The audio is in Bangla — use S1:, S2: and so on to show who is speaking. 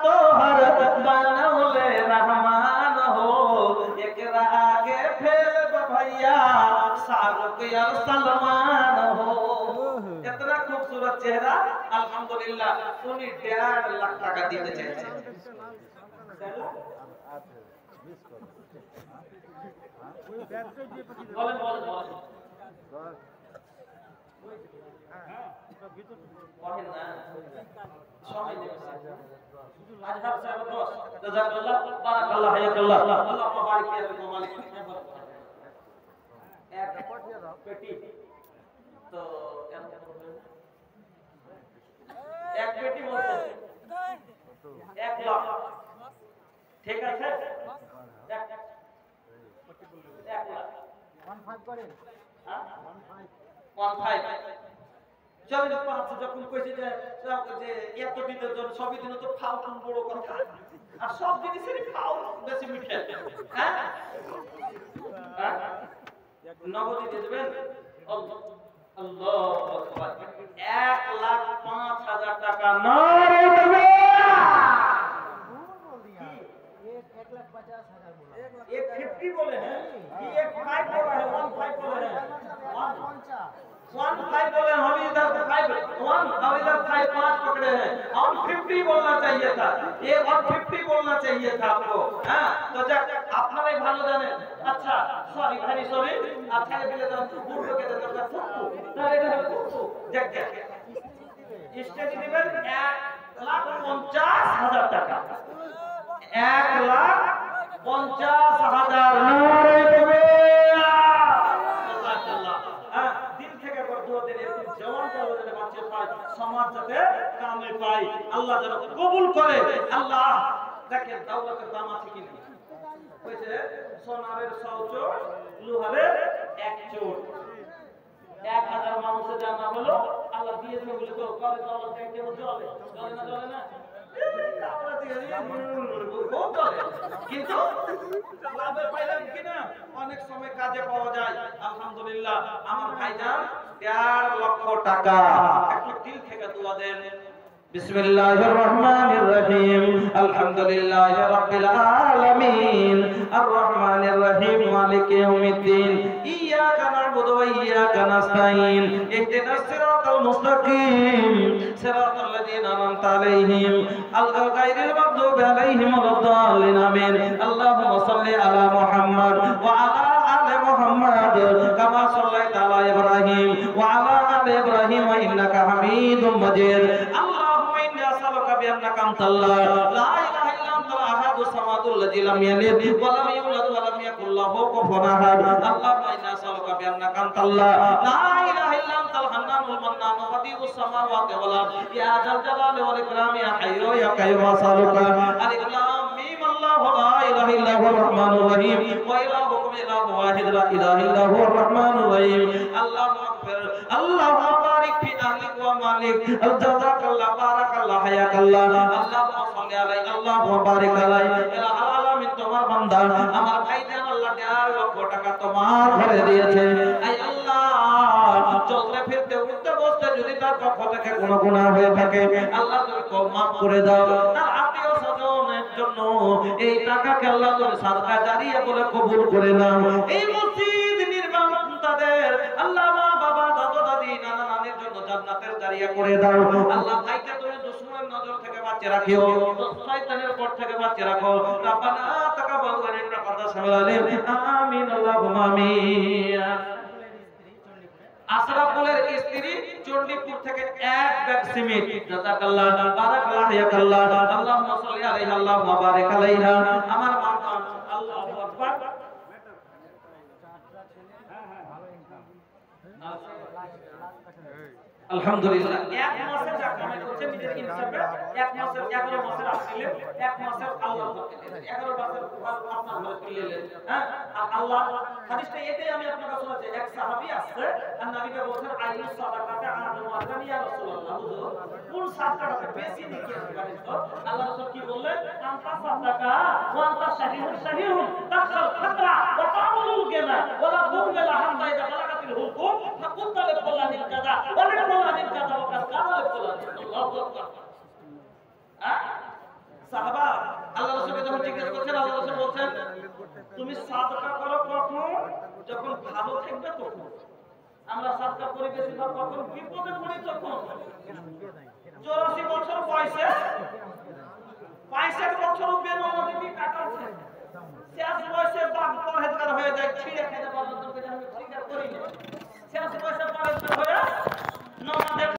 S1: तो हर बनौले रहमान हो, एकरा आगे फेल भैया शाहरुख या सलमान हो। इतना खूबसूरत चेहरा, अल्हम्दुलिल्लाह। उन्हीं 1.5 लाख টাকা দিতে চাইছে। বলেন বলেন বলেন। বলেন না, সময় নেবেছে। আজহাব সাহেব দোস্ত, জাযাকাল্লাহ, বারাকাল্লাহ, হায়াকাল্লাহ, আল্লাহ মুবারক ফিকুম মালিক। এক পেটি তো এক পেটি বলতে 1 লাখ, ঠিক আছে? 1 লাখ 15 করে, হ্যাঁ 15 চলেন। 5 যখন কইছে যে এত দিনের জন্য সবই দিন তো ফালতু বড় কথা, আর সব জিনিসেরই ফাল বেশি মিঠে। হ্যাঁ হ্যাঁ, নগদ দিয়ে দেবেন। আল্লাহু আকবার। 1,05,000 টাকা নারে तकबीर। 1,50,000 बोले हैं, ये 1,5 बोला है, 1,5 बोले हैं, 1,5 बोले, हम इधर 5 1 और इधर 5 पकड़े हैं। 150 बोलना चाहिए था, ये 150 बोलना चाहिए था आपको। हाँ तो जब अपना नहीं भालो जाने। अच्छा सॉरी वेरी सॉरी, अच्छा ये बिले तो गुड के देते हैं फुक्कू, तो ये है फुक्कू जग जग स्टेज दिবেন 1,50,000 টাকা। 1,50,000 নারে তকবীর। জাযাকাল্লাহ। হ্যাঁ দিল থেকে করে দোয়া দেন, একটু জওয়ানটা হলে বাচ্চা পায়, সমাজ যাতে কামে পায়, আল্লাহ যেন কবুল করে। আল্লাহ দেখেন দাওলাতের দাম আছে কি না, কইছে সোনারের 100 চোর, লোহারের 1 চোর। 1,000 মানুষের জানা হলো, আল্লাহ দিয়েছে বলে তো করে দাওলাত কেন চলে? চলে না চলে না, কিন্তু লাভের পাইলাম কিনা অনেক সময় কাজে পাওয়া যায়। আলহামদুলিল্লাহ আমার ভাইজান 1.5 লক্ষ টাকা, একটু দিল থেকে দোয়া দেন। বিসমিল্লাহির রহমানির রহিম, আলহামদুলিল্লাহি রাব্বিল আলামিন, আর রহমানির রহিম, মালিকি ইয়াউমিদ্দিন, ইয়াকা না'বুদু ওয়া ইয়াকা নাস্তাঈন, ইহদিনাস সিরাতাল মুস্তাকিম, সিরাতাল লাযীনা আন'আমতা আলাইহিম গায়রিল মাগদুবি আলাইহিম ওয়ালাদ-দাল্লিন, আমিন। আল্লাহুম্মা সাল্লি আলা মুহাম্মাদ ওয়া আলা আলি মুহাম্মাদ কামা সাল্লাইতা আলা ইব্রাহিম ওয়া আলা আলি ইব্রাহিম ইন্নাকা হামিদুম মাজিদ। আল্লাহুম্মা ইন্নী আসআলুকা বিআন্নাকা আনতাল্লাহ লা ইলাহা ইল্লা আনতাল আহাদুস সামাদুল লাযী লাম ইয়ালিদ ওয়া লাম ইউলাদ ওয়া লাম ইয়াকুল লাহু কুফুওয়ান আহাদ। আল্লাহুম্মা ইন্নী আসআলুকা বিআন্নাকা আনতাল্লাহ লা ইলাহা ইল্লা আনতাল হান্নানুল মান্নানু বাদিউস সামাওয়াতি ওয়াল আরদ ইয়া যাল জালালি ওয়াল ইকরাম ইয়া হাইয়্যু ইয়া কাইয়্যুম আসআলুকা। আলিফ লাম মিম, আল্লাহু লা ইলাহা ইল্লা হুয়ার রহমানুর রহিম ওয়া ইলাহুকুম ইলাহুন ওয়াহিদ লা ইলাহা ইল্লা হুয়ার রহমানুর রহিম। আল্লাহু আকবার। আল্লাহুম্মা বারিক ফি আহলিক ওয়া মালিক, জাযাকাল্লাহ, বারাকাল্লাহ, হায়াকাল্লাহ। আল্লাহুম্মা সাল্লি আলাইহি, আল্লাহুম্মা বারিক আলাইহি। ইয়া আলামিন তোমার বান্দা আমার ভাইজান আল্লাহ 1.5 লক্ষ টাকা তোমার ঘরে দিয়েছে। আই আল্লাহ চলতে ফিরতে উঠতে বসতে যদি তার পক্ষ থেকে কোনো গুনাহ হয়ে থাকে আল্লাহ তুমি মাফ করে দাও। তার আত্মীয় স্বজনের জন্য এই টাকাকে আল্লাহ তুমি সাদকা জারিয়া বলে কবুল করে নাও। এই মসজিদ নির্মাণ তাদের আল্লাহ মা বাবা দাদা দাদি নানা নানির জন্য জান্নাতের জারিয়া করে দাও। আল্লাহ ভাইকে তুমি দুশমনের নজর থেকে বাঁচিয়ে রাখিও, শয়তানের পথ থেকে বাঁচিয়ে রাখো। রব্বানা তাকাব্বাল মিন্না ওয়া আলাইহিম, আমিন, আল্লাহুম্মা আমিন। আশরাফুলের স্ত্রী চণ্ডীপুর থেকে 1 ব্যাগ সিমেন্ট, জাযাকাল্লাহ, বারাকাল্লাহ, হায়াকাল্লাহ। আল্লাহুম্মা সাল্লি আলাইহা, আল্লাহুম্মা বারিক আলাইহা। আমার মা, আল্লাহু আকবার। আলহামদুলিল্লাহ 1 মাসের যা কামাই করছে নিজের ইনসাফে, 1 মাসের 11 মাসের আসলে 1 মাসের আল্লাহর পক্ষে 11 মাসের আপনার ঘরে তুলে নিলেন। হ্যাঁ আর আল্লাহ হাদিসটা এটাই আমি আপনাকে শোনাচ্ছি। এক সাহাবী আসছে আর নবীকে বলছেন আইয়ু সাদাকাতে আদম আযান ইয়া রাসূলুল্লাহ, হুজুর কোন সাদাকাটা বেশি নেকি আছে বলেন তো? আল্লাহ রাসূল কি বললেন? আনতা সাদাকা ওয়া আনতা শাহীহুন তাকসাল ফাতরা ওয়া তা'মুলুল গিনা ওয়া লা তুমিলা হাত্তা ইযা বালাগাতিল হুকুম ফাকুনতা লিকুল্লাহিল কাযা ওয়া লিকুল্লাহিল কাযা ওয়া কাদ কানা লিকুল্লাহ। আল্লাহু আকবার। সাহাবা আল্লাহ রাসূলকে যখন জিজ্ঞেস করছেন, আল্লাহ রাসূল বলছেন তুমি সাদকা করো কখন? যখন ভালো থাকবে তখন। আমরা সাদকা করি বেশিরভাগ কখন? বিপদে পড়ি তখন। 84 বছর বয়সে